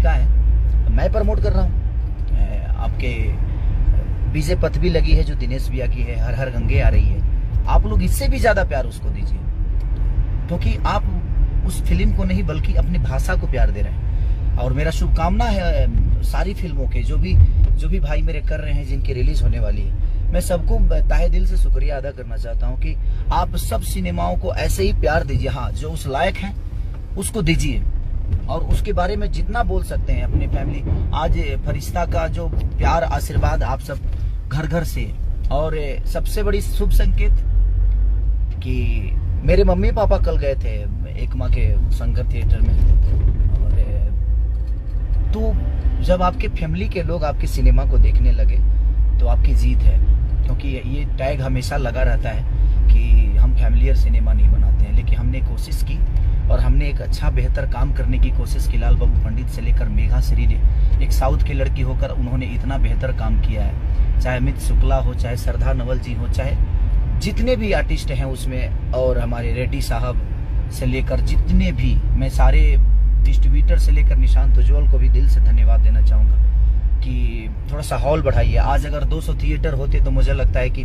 भूमिका है, मैं प्रमोट कर रहा हूँ। आपके बीजे पथ भी लगी है जो दिनेश भैया की है, हर हर गंगे आ रही है। आप लोग इससे भी ज्यादा प्यार उसको दीजिए, क्योंकि आप उस फिल्म को नहीं बल्कि अपनी भाषा को प्यार दे रहे हैं। और मेरा शुभकामना है सारी फिल्मों के, जो भी भाई मेरे कर रहे हैं, जिनकी रिलीज होने वाली है, मैं सबको तहे दिल से शुक्रिया अदा करना चाहता हूं कि आप सब सिनेमाओं को ऐसे ही प्यार दीजिए। हाँ, जो उस लायक है उसको दीजिए, और उसके बारे में जितना बोल सकते हैं अपनी फैमिली। आज फरिश्ता का जो प्यार आशीर्वाद आप सब घर घर से, और सबसे बड़ी शुभ संकेत कि मेरे मम्मी पापा कल गए थे एकमा के शंकर थिएटर में, और तो जब आपके फैमिली के लोग आपके सिनेमा को देखने लगे तो आपकी जीत है। क्योंकि ये टैग हमेशा लगा रहता है कि हम फैमिलियर सिनेमा नहीं बनाते हैं, लेकिन हमने कोशिश की और हमने एक अच्छा बेहतर काम करने की कोशिश की। लाल बाबू पंडित से लेकर मेघा श्री ने, एक साउथ की लड़की होकर उन्होंने इतना बेहतर काम किया है। चाहे अमित शुक्ला हो, चाहे श्रद्धा नवल जी हो, चाहे जितने भी आर्टिस्ट हैं उसमें, और हमारे रेड्डी साहब से लेकर जितने भी, मैं सारे डिस्ट्रीब्यूटर से लेकर निशांत उज्ज्वल को भी दिल से धन्यवाद देना चाहूँगा कि थोड़ा सा हॉल बढ़ाइए। आज अगर 200 थिएटर होते तो मुझे लगता है कि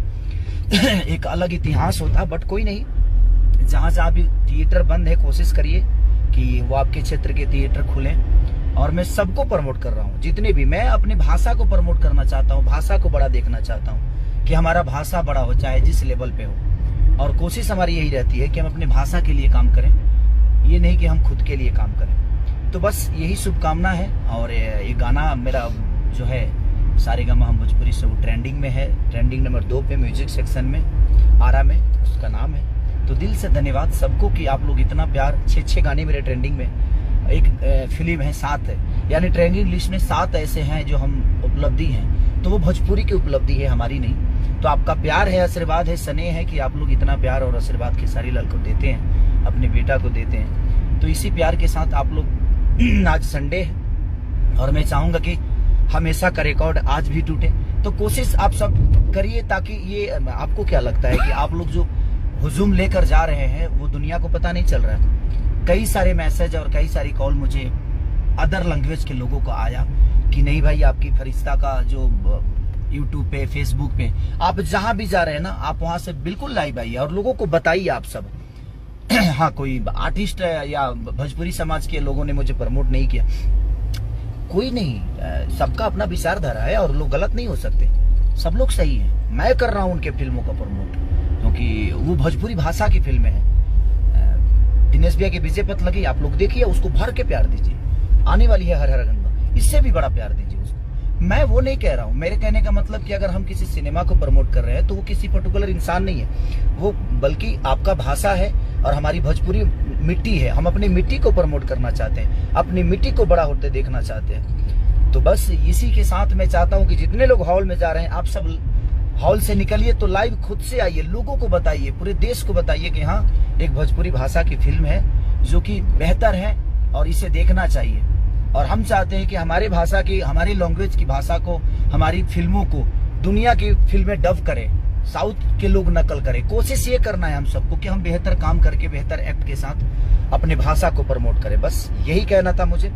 एक अलग इतिहास होता, बट कोई नहीं, जहाँ जहाँ भी थिएटर बंद है कोशिश करिए कि वो आपके क्षेत्र के थिएटर खुलें। और मैं सबको प्रमोट कर रहा हूँ, जितने भी, मैं अपनी भाषा को प्रमोट करना चाहता हूँ, भाषा को बड़ा देखना चाहता हूँ कि हमारा भाषा बड़ा हो, चाहे जिस लेवल पे हो। और कोशिश हमारी यही रहती है कि हम अपनी भाषा के लिए काम करें, ये नहीं कि हम खुद के लिए काम करें। तो बस यही शुभकामना है। और ये गाना मेरा जो है सारेगामा हम भोजपुरी से, वो ट्रेंडिंग में है, ट्रेंडिंग नंबर 2 पे म्यूजिक सेक्शन में, आरा में उसका नाम है। तो दिल से धन्यवाद सबको कि आप लोग इतना प्यार। 6 गाने मेरे ट्रेंडिंग में, एक फिल्म है 7 है, यानी ट्रेंडिंग लिस्ट में 7 ऐसे हैं जो हम उपलब्धि हैं, तो वो भोजपुरी की उपलब्धि है, हमारी नहीं। तो आपका प्यार है, आशीर्वाद है, स्नेह है कि आप लोग इतना प्यार और आशीर्वाद खेसारी लाल को देते हैं, अपने बेटा को देते हैं। तो इसी प्यार के साथ आप लोग, आज संडे है और मैं चाहूंगा कि हमेशा का रिकॉर्ड आज भी टूटे, तो कोशिश आप सब करिए, ताकि ये, आपको क्या लगता है कि आप लोग जो हुजूम लेकर जा रहे हैं वो दुनिया को पता नहीं चल रहा है। कई सारे मैसेज और कई सारी कॉल मुझे अदर लैंग्वेज के लोगों को आया कि नहीं भाई, आपकी फरिश्ता का जो यूट्यूब पे, फेसबुक पे, आप जहां भी जा रहे हैं ना, आप वहां से बिल्कुल लाइव आइए और लोगों को बताइए आप सब। हाँ, कोई आर्टिस्ट या भोजपुरी समाज के लोगों ने मुझे प्रमोट नहीं किया, कोई नहीं, सबका अपना विचारधारा है और लोग गलत नहीं हो सकते, सब लोग सही हैं। मैं कर रहा हूं उनके फिल्मों का प्रमोट, क्योंकि वो भोजपुरी भाषा की फिल्में हैं। दिनेश भैया की विजय पथ लगी, आप लोग देखिए, उसको भर के प्यार दीजिए। आने वाली है हर हर गंगा, इससे भी बड़ा प्यार दीजिए उसको। मैं वो नहीं कह रहा हूँ, मेरे कहने का मतलब कि अगर हम किसी सिनेमा को प्रमोट कर रहे हैं तो वो किसी पर्टिकुलर इंसान नहीं है, वो बल्कि आपका भाषा है और हमारी भोजपुरी मिट्टी है। हम अपनी मिट्टी को प्रमोट करना चाहते हैं, अपनी मिट्टी को बड़ा होते देखना चाहते हैं। तो बस इसी के साथ मैं चाहता हूँ कि जितने लोग हॉल में जा रहे हैं, आप सब हॉल से निकलिए तो लाइव खुद से आइए, लोगों को बताइए, पूरे देश को बताइए कि हाँ, एक भोजपुरी भाषा की फिल्म है जो कि बेहतर है और इसे देखना चाहिए। और हम चाहते हैं कि हमारे भाषा की, हमारी लैंग्वेज की भाषा को, हमारी फिल्मों को दुनिया की फिल्में डब करें, साउथ के लोग नकल करें। कोशिश ये करना है हम सबको कि हम बेहतर काम करके, बेहतर एक्ट के साथ अपने भाषा को प्रमोट करें। बस यही कहना था मुझे।